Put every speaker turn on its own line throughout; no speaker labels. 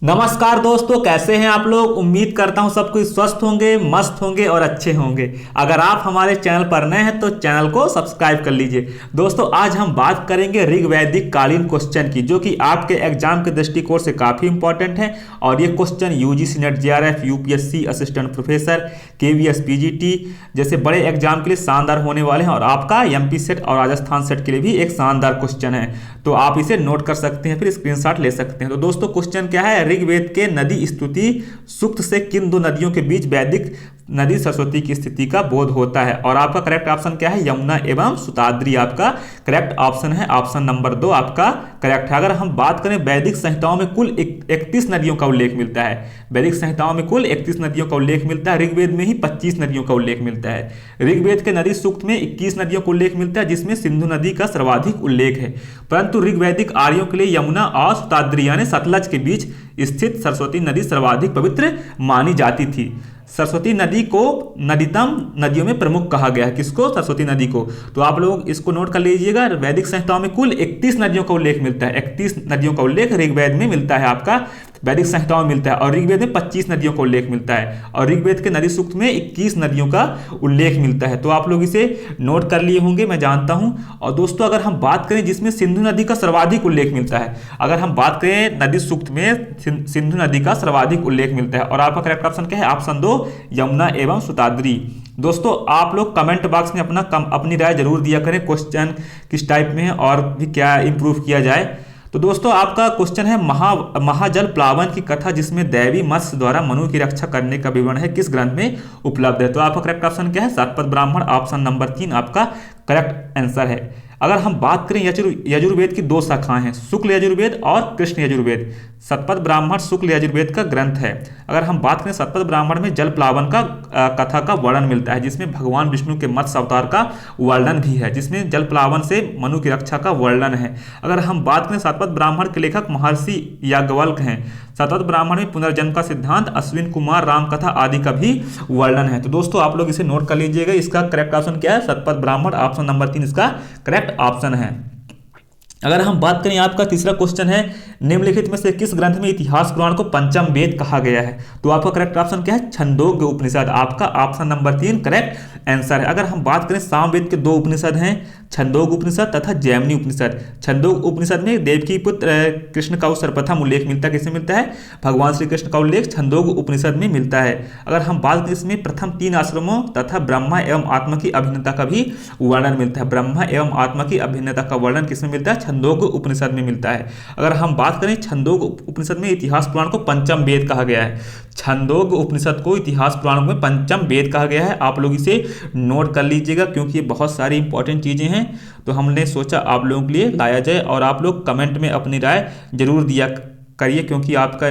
नमस्कार दोस्तों, कैसे हैं आप लोग। उम्मीद करता हूं सब कुछ स्वस्थ होंगे, मस्त होंगे और अच्छे होंगे। अगर आप हमारे चैनल पर नए हैं तो चैनल को सब्सक्राइब कर लीजिए। दोस्तों, आज हम बात करेंगे ऋग्वैदिक कालीन क्वेश्चन की, जो कि आपके एग्जाम के दृष्टिकोण से काफ़ी इंपॉर्टेंट है। और ये question UGC net, JRF, UPSC, assistant professor, KVS, PGT जैसे बड़े एग्जाम के लिए शानदार होने वाले हैं। और आपका एमपी सेट और राजस्थान सेट के लिए भी एक शानदार क्वेश्चन है, तो आप इसे नोट कर सकते हैं, फिर स्क्रीनशॉट ले सकते हैं। तो दोस्तों, क्वेश्चन क्या है, ऋग्वेद के नदी स्तुति सूक्त से किन दो नदियों के बीच वैदिक नदी सरस्वती की स्थिति का बोध होता है। और आपका करेक्ट ऑप्शन क्या है, यमुना एवं सुताद्री आपका करेक्ट ऑप्शन है। ऑप्शन नंबर 2 आपका करेक्ट है। अगर हम बात करें, वैदिक संहिताओं में कुल 31 नदियों का उल्लेख मिलता है। वैदिक संहिताओं में कुल 31 नदियों का उल्लेख मिलता है। ऋग्वेद में ही 25 नदियों का उल्लेख मिलता है। ऋग्वेद के नदी सूक्त में 21 नदियों का उल्लेख मिलता है, जिसमें सिंधु नदी का सर्वाधिक उल्लेख है। परंतु ऋग्वैदिक आर्यों के लिए यमुना और सुताद्री यानी सतलज के बीच स्थित सरस्वती नदी सर्वाधिक पवित्र मानी जाती थी। सरस्वती नदी को नदीतम नदियों में प्रमुख कहा गया है। किसको? सरस्वती नदी को। तो आप लोग इसको नोट कर लीजिएगा। वैदिक संहिताओं में कुल 31 नदियों का उल्लेख मिलता है। 31 नदियों का उल्लेख ऋग्वेद में मिलता है, आपका वैदिक संहिताओं में मिलता है। और ऋग्वेद में 25 नदियों का उल्लेख मिलता है। और ऋग्वेद के नदी सूक्त में 21 नदियों का उल्लेख मिलता है। तो आप लोग इसे नोट कर लिए होंगे, मैं जानता हूं। और दोस्तों, अगर हम बात करें जिसमें सिंधु नदी का सर्वाधिक उल्लेख मिलता है, अगर हम बात करें नदी सूक्त में सिंधु नदी का सर्वाधिक उल्लेख मिलता है। और आपका करेक्ट ऑप्शन क्या है? ऑप्शन 2 यमुना एवं सुताद्री। दोस्तों, आप लोग कमेंट बॉक्स में अपनी राय जरूर दिया करें, क्वेश्चन किस टाइप में है और भी क्या इंप्रूव किया जाए। तो दोस्तों, आपका क्वेश्चन है महाजल प्लावन की कथा, जिसमें दैवी मत्स्य द्वारा मनु की रक्षा करने का विवरण है, किस ग्रंथ में उपलब्ध है। तो आपका करेक्ट ऑप्शन क्या है? शतपथ ब्राह्मण। ऑप्शन नंबर 3 आपका करेक्ट आंसर है। अगर हम बात करें यजुर्वेद की 2 शाखाएं हैं, शुक्ल यजुर्वेद और कृष्ण यजुर्वेद। शतपथ ब्राह्मण शुक्ल यजुर्वेद का ग्रंथ है। अगर हम बात करें शतपथ ब्राह्मण में जल प्लावन का कथा का वर्णन मिलता है, जिसमें भगवान विष्णु के मत्स्य अवतार का वर्णन भी है, जिसमें जल प्लावन से मनु की रक्षा का वर्णन है। अगर हम बात करें, शतपथ ब्राह्मण के लेखक महर्षि याज्ञवल्क्य हैं। शतपथ ब्राह्मण में पुनर्जन्म का सिद्धांत, अश्विन कुमार, राम कथा आदि का भी वर्णन है। तो दोस्तों, आप लोग इसे नोट कर लीजिएगा। इसका करेक्ट ऑप्शन क्या है? शतपथ ब्राह्मण। ऑप्शन नंबर 3 इसका करेक्ट ऑप्शन है। अगर हम बात करें, आपका तीसरा क्वेश्चन है, निम्नलिखित में से किस ग्रंथ में इतिहास पुराण को पंचम वेद कहा गया है। तो आपका करेक्ट ऑप्शन क्या है? छंदोग्य उपनिषद। आपका ऑप्शन नंबर 3 करेक्ट आंसर है। अगर हम बात करें, सामवेद के 2 उपनिषद हैं, छंदोग्य उपनिषद तथा जैमिनी उपनिषद। छंदोग्य उपनिषद में देवकी पुत्र कृष्ण का सर्वप्रथम उल्लेख मिलता है, किसमें मिलता है? भगवान श्री कृष्ण का उल्लेख छंदोग्य उपनिषद में मिलता है। अगर हम बात करें, इसमें प्रथम 3 आश्रमों तथा ब्रह्मा एवं आत्मा की अभिन्नता का भी वर्णन मिलता है। ब्रह्मा एवं आत्मा की अभिन्नता का वर्णन किसमें मिलता है? छंदोग्य उपनिषद में मिलता है। अगर हम बात करें, छंदोग्य उपनिषद में इतिहास पुराण को पंचम वेद कहा गया है। छंदोग्य उपनिषद को इतिहास पुराण में पंचम वेद कहा गया है। आप लोग इसे नोट कर लीजिएगा, क्योंकि ये बहुत सारी इंपॉर्टेंट चीजें हैं, तो हमने सोचा आप लोगों के लिए लाया जाए। और आप लोग कमेंट में अपनी राय जरूर दिया करिए, क्योंकि आपका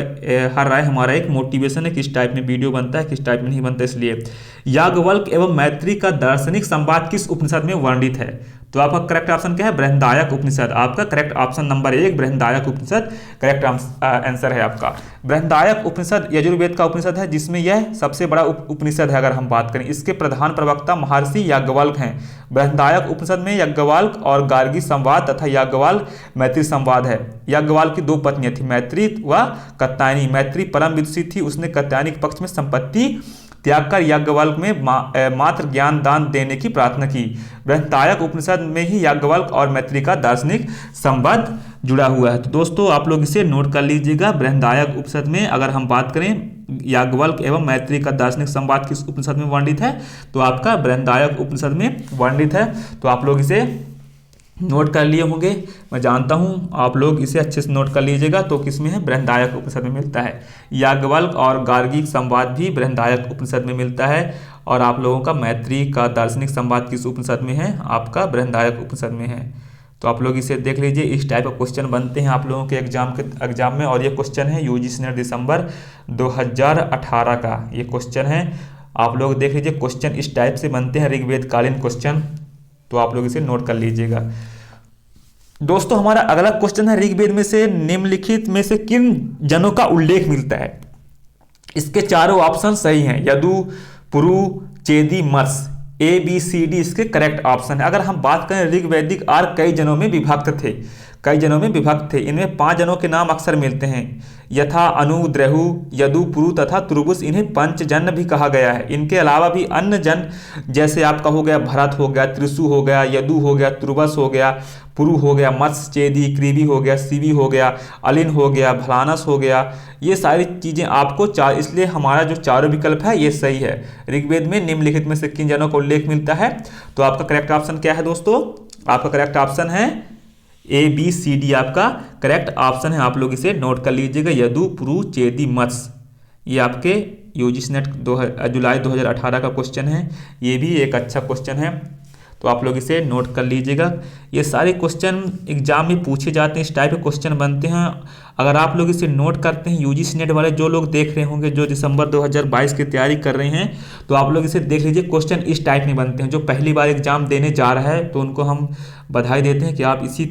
हर राय हमारा एक मोटिवेशन है, किस टाइप में वीडियो बनता है, किस टाइप में नहीं बनता। इसलिए याज्ञवल्क्य एवं मैत्री का दार्शनिक संवाद किस उपनिषद में वर्णित है। तो आपका करेक्ट ऑप्शन क्या है? बृहदारण्यक उपनिषद। आपका correct option number 1 Brihadaranyaka Upanishad correct answer है आपका। बृहदारण्यक उपनिषद यजुर्वेद का उपनिषद है, जिसमें यह सबसे बड़ा उपनिषद है। अगर हम बात करें, इसके प्रधान प्रवक्ता महर्षि याज्ञवल्क्य हैं। बृहदारण्यक उपनिषद में याज्ञवल्क्य और गार्गी संवाद तथा याज्ञवल्क्य मैत्री संवाद है। याज्ञवल्क्य की 2 पत्नियां थी, मैत्री व कात्यायनी। मैत्री परम विदुषी थी, उसने कात्यायनी के पक्ष में संपत्ति त्याग कर याज्ञवल्क्य में मात्र ज्ञान दान देने की प्रार्थना की। बृहदारण्यक उपनिषद में ही याज्ञवल्क्य और मैत्री का दार्शनिक संबंध जुड़ा हुआ है। तो दोस्तों, आप लोग इसे नोट कर लीजिएगा। बृहदारण्यक उपनिषद में अगर हम बात करें, याज्ञवल्क्य एवं मैत्री का दार्शनिक संवाद किस उपनिषद में वर्णित है, तो आपका बृहदारण्यक उपनिषद में वर्णित है। तो आप लोग इसे नोट कर लिए होंगे, मैं जानता हूं आप लोग इसे अच्छे से नोट कर लीजिएगा। तो किसमें है? बृहदारण्यक उपनिषद में मिलता है। याज्ञवल्क्य और गार्गी संवाद भी बृहदारण्यक उपनिषद में मिलता है। और आप लोगों का मैत्री का दार्शनिक संवाद किस उपनिषद में है? आपका बृहदारण्यक उपनिषद में है। तो आप लोग इसे देख लीजिए। इस टाइप का क्वेश्चन बनते हैं आप लोगों के एग्जाम में। और ये क्वेश्चन है यूजीसी नेट दिसंबर 2018 का ये क्वेश्चन है। आप लोग देख लीजिए, क्वेश्चन इस टाइप से बनते हैं, ऋग्वेद कालीन क्वेश्चन। तो आप लोग इसे नोट कर लीजिएगा। दोस्तों, हमारा अगला क्वेश्चन है, ऋग्वेद में से निम्नलिखित में से किन जनों का उल्लेख मिलता है। इसके चारों ऑप्शन सही हैं, यदु, पुरु, चेदी, मर्स। A B C D इसके करेक्ट ऑप्शन है। अगर हम बात करें, ऋग्वैदिक आर्य कई जनों में विभक्त थे। कई जनों में विभक्त थे। इनमें 5 जनों के नाम अक्सर मिलते हैं, यथा अनु, द्रहु, यदु, पुरु तथा तुर्बुस। इन्हें पंचजन भी कहा गया है। इनके अलावा भी अन्य जन जैसे आपका हो गया भरत हो गया, त्रिशु हो गया, यदु हो गया, तुर्बस हो गया, पुरु हो गया, मत्स्य, चेदी, क्रीबी हो गया, शिवी हो गया, अलिन हो गया, भलानस हो गया। ये सारी चीज़ें आपको चार, इसलिए हमारा जो चारों विकल्प है ये सही है। ऋग्वेद में निम्नलिखित में से किन जनों का उल्लेख मिलता है? तो आपका करेक्ट ऑप्शन क्या है दोस्तों? आपका करेक्ट ऑप्शन है ABCD आपका करेक्ट ऑप्शन है। आप लोग इसे नोट कर लीजिएगा, यदु, पुरु, चेदी, मत्स्य। ये आपके यूजीसी नेट जुलाई 2018 का क्वेश्चन है। ये भी एक अच्छा क्वेश्चन है, तो आप लोग इसे नोट कर लीजिएगा। ये सारे क्वेश्चन एग्जाम में पूछे जाते हैं, इस टाइप के क्वेश्चन बनते हैं। अगर आप लोग इसे नोट करते हैं, यूजीसी नेट वाले जो लोग देख रहे होंगे, जो दिसंबर 2022 की तैयारी कर रहे हैं, तो आप लोग इसे देख लीजिए। क्वेश्चन इस टाइप में बनते हैं। जो पहली बार एग्जाम देने जा रहा है तो उनको हम बधाई देते हैं कि आप इसी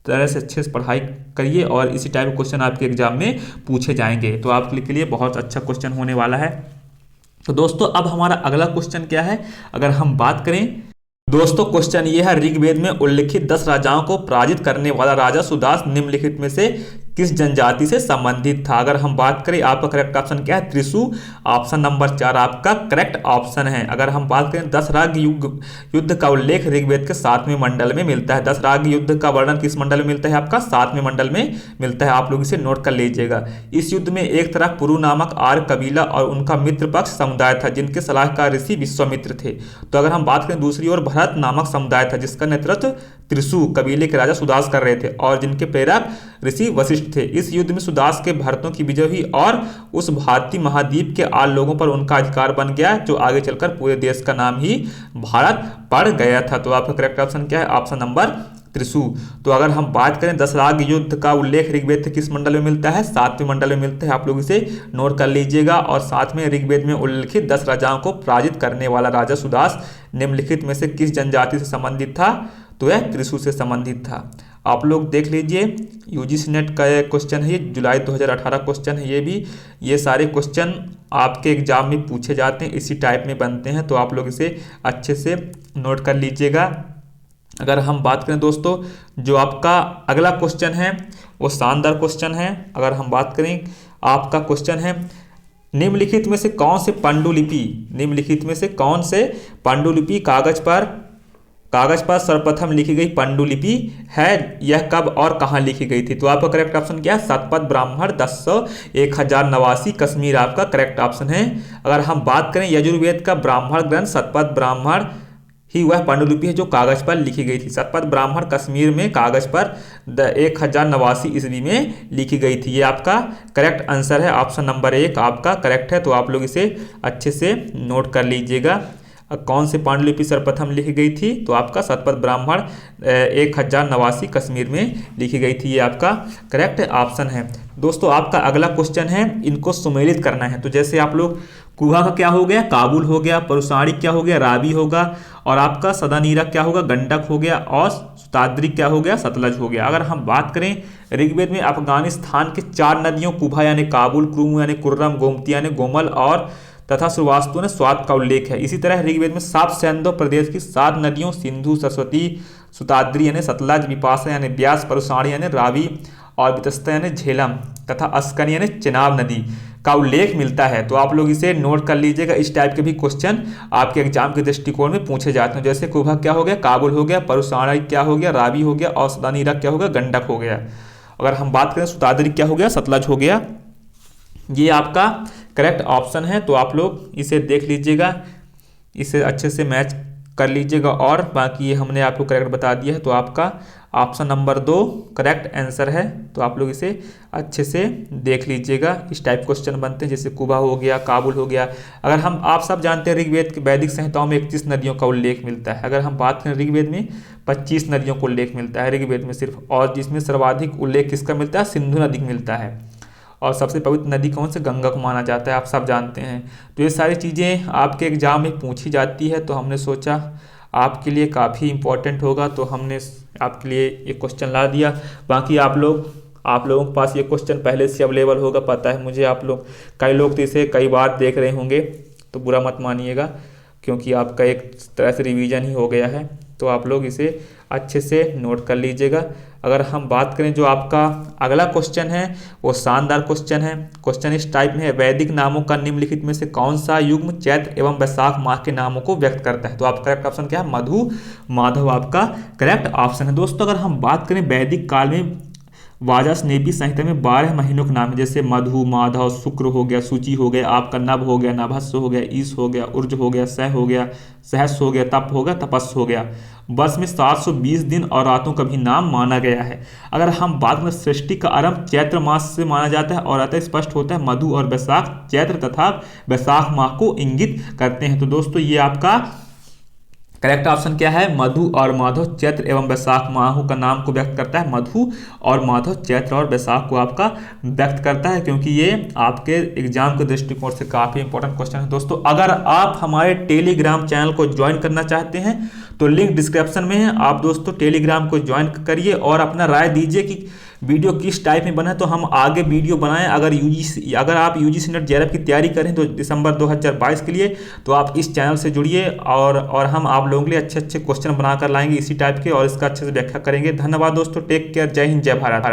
तरह से अच्छे से पढ़ाई करिए और इसी टाइप के क्वेश्चन आपके एग्जाम में पूछे जाएंगे। तो आपके लिए बहुत अच्छा क्वेश्चन होने वाला है। तो दोस्तों अब हमारा अगला क्वेश्चन क्या है, अगर हम बात करें दोस्तों, क्वेश्चन ये है, ऋग्वेद में उल्लिखित 10 राजाओं को पराजित करने वाला राजा सुदास निम्नलिखित में से किस जनजाति से संबंधित था? अगर हम बात करें, आपका करेक्ट ऑप्शन क्या है? त्रिशु। ऑप्शन नंबर 4 आपका करेक्ट ऑप्शन है। अगर हम बात करें, 10 राग युद्ध का उल्लेख ऋग्वेद के 7वें मंडल में मिलता है। 10 राग युद्ध का वर्णन किस मंडल में मिलता है? आपका 7वें मंडल में मिलता है। आप लोग इसे नोट कर लीजिएगा। इस युद्ध में एक तरफ पुरु नामक आर्य कबीला और उनका मित्र पक्ष समुदाय था, जिनके सलाहकार ऋषि विश्वामित्र थे। तो अगर हम बात करें दूसरी ओर, भरत नामक समुदाय था, जिसका नेतृत्व त्रिशु कबीले के राजा सुदास कर रहे थे और जिनके प्रेरक ऋषि वशिष्ठ थे। इस युद्ध में सुदास के भरतों की विजय हुई और उस भारतीय महाद्वीप के 8 लोगों पर उनका अधिकार बन गया, जो आगे चलकर पूरे देश का नाम ही भारत पड़ गया था। तो आपका करेक्ट ऑप्शन क्या है? Option number Trishu. तो अगर हम बात करें, 10 राग युद्ध का उल्लेख ऋग्वेद के किस मंडल में मिलता है? 7वें मंडल में मिलता है। आप लोग इसे नोट कर लीजिएगा। और साथ में ऋग्वेद में उल्लेखित 10 राजाओं को पराजित करने वाला राजा सुदास निम्नलिखित में से किस जनजाति से संबंधित था? तो यह त्रिशु से संबंधित था। आप लोग देख लीजिए, यूजीसी नेट का क्वेश्चन है, जुलाई 2018 क्वेश्चन है। ये सारे क्वेश्चन आपके एग्जाम में पूछे जाते हैं, इसी टाइप में बनते हैं। तो आप लोग इसे अच्छे से नोट कर लीजिएगा। अगर हम बात करें दोस्तों, जो आपका अगला क्वेश्चन है वो शानदार क्वेश्चन है। अगर हम बात करें, आपका क्वेश्चन है, निम्नलिखित में से कौन से पांडुलिपि कागज पर सर्वप्रथम लिखी गई पांडुलिपि है? यह कब और कहां लिखी गई थी? तो आपका करेक्ट ऑप्शन क्या है? शतपथ ब्राह्मण 1000 1089 कश्मीर आपका करेक्ट ऑप्शन है। अगर हम बात करें, यजुर्वेद का ब्राह्मण ग्रंथ शतपथ ब्राह्मण ही वह पांडुलिपि है जो कागज पर लिखी गई थी। शतपथ ब्राह्मण कश्मीर में कागज पर 1089 ईस्वी में लिखी गई थी। ये आपका करेक्ट आंसर है। ऑप्शन नंबर 1 आपका करेक्ट है। तो आप लोग इसे अच्छे से नोट कर लीजिएगा। कौन से पांडुलिपि सर्वप्रथम लिखी गई थी? तो आपका शतपथ ब्राह्मण 1089 कश्मीर में लिखी गई थी। ये आपका करेक्ट ऑप्शन है। दोस्तों आपका अगला क्वेश्चन है, इनको सुमेलित करना है। तो जैसे आप लोग, कुहा का क्या हो गया? काबुल हो गया। परुसाणी क्या हो गया? रावी होगा। और आपका सदानीरा क्या होगा? गंडक हो गया। और सुताद्री क्या हो गया? सतलज हो गया। अगर हम बात करें, ऋग्वेद में अफगानिस्तान के 4 नदियों, कुभा यानी काबुल, क्रुम यानी कुर्रम, गोमती यानी गोमल और तथा श्रीवास्तव ने स्वात का उल्लेख है। इसी तरह ऋग्वेद में 7 सैंधव प्रदेश की 7 नदियों, सिंधु, सरस्वती, सुताद्री यानी सतलज, विपाशा यानी ब्यास, परुसाणी यानी रावी और वितस्ता यानी झेलम तथा अस्कनी यानी चेनाब नदी का उल्लेख मिलता है। तो आप लोग इसे नोट कर लीजिएगा। इस टाइप के भी क्वेश्चन आपके एग्जाम के दृष्टिकोण में पूछे जाते हैं। जैसे कुभा क्या हो गया? काबुल हो गया। परुसाणी क्या हो गया? रावी हो गया। और सदानीरा क्या हो गया? गंडक हो गया। अगर हम बात करें, सुताद्री क्या हो गया? सतलज हो गया। ये आपका करेक्ट ऑप्शन है। तो आप लोग इसे देख लीजिएगा, इसे अच्छे से मैच कर लीजिएगा। और बाकी ये हमने आपको करेक्ट बता दिया है। तो आपका ऑप्शन नंबर 2 करेक्ट आंसर है। तो आप लोग इसे अच्छे से देख लीजिएगा। इस टाइप क्वेश्चन बनते हैं, जैसे कुबा हो गया, काबुल हो गया। अगर हम, आप सब जानते हैं, ऋग्वेद के वैदिक संहिताओं में 31 नदियों का उल्लेख मिलता है। अगर हम बात करें, ऋग्वेद में 25 नदियों का उल्लेख मिलता है ऋग्वेद में सिर्फ। और जिसमें सर्वाधिक उल्लेख किसका मिलता है? सिंधु नदी का मिलता है। और सबसे पवित्र नदी कौन से? गंगा को माना जाता है, आप सब जानते हैं। तो ये सारी चीज़ें आपके एग्जाम में पूछी जाती है। तो हमने सोचा आपके लिए काफ़ी इंपॉर्टेंट होगा, तो हमने आपके लिए ये क्वेश्चन ला दिया। बाकी आप लोगों के पास ये क्वेश्चन पहले से अवेलेबल होगा, पता है मुझे। आप लोग, कई लोग तो इसे कई बार देख रहे होंगे, तो बुरा मत मानिएगा, क्योंकि आपका एक तरह से रिवीजन ही हो गया है। तो आप लोग इसे अच्छे से नोट कर लीजिएगा। अगर हम बात करें जो आपका अगला क्वेश्चन है वो शानदार क्वेश्चन है। क्वेश्चन इस टाइप में है, वैदिक नामों का निम्नलिखित में से कौन सा युग्म चैत्र एवं वैशाख माह के नामों को व्यक्त करता है? तो आपका करेक्ट ऑप्शन क्या है? मधु माधव आपका करेक्ट ऑप्शन है। दोस्तों अगर हम बात करें वैदिक काल में वाजसनेपी संहिता में 12 महीनों के नाम है, जैसे मधु, माधव, शुक्र हो गया, सूची हो गया, आपका नभ हो गया, नभस्व हो गया, ईश हो गया, उर्ज हो गया, सह हो गया, सहस हो गया, तप हो गया, तपस्व हो गया। वर्ष में 720 दिन और रातों का भी नाम माना गया है। अगर हम बात करें सृष्टि का आरंभ चैत्र मास से माना जाता है और अतः स्पष्ट होता है मधु और वैशाख चैत्र तथा वैशाख माह को इंगित करते हैं। तो दोस्तों ये आपका करेक्ट ऑप्शन क्या है? मधु और माधव चैत्र एवं वैशाख माह का नाम को व्यक्त करता है। मधु और माधव चैत्र और वैशाख को आपका व्यक्त करता है, क्योंकि ये आपके एग्जाम के दृष्टिकोण से काफी इंपॉर्टेंट क्वेश्चन है। दोस्तों अगर आप हमारे टेलीग्राम चैनल को ज्वाइन करना चाहते हैं तो लिंक डिस्क्रिप्शन में है, आप दोस्तों टेलीग्राम को ज्वाइन करिए और अपना राय दीजिए कि वीडियो किस टाइप में बना है, तो हम आगे वीडियो बनाएं। अगर आप यूजीसी नेट जेआरएफ की तैयारी करें तो दिसंबर 2022 के लिए, तो आप इस चैनल से जुड़िए और हम आप लोगों के लिए अच्छे अच्छे क्वेश्चन बनाकर लाएंगे इसी टाइप के, और इसका अच्छे से व्याख्या करेंगे। धन्यवाद दोस्तों, टेक केयर, जय हिंद, जय भारत।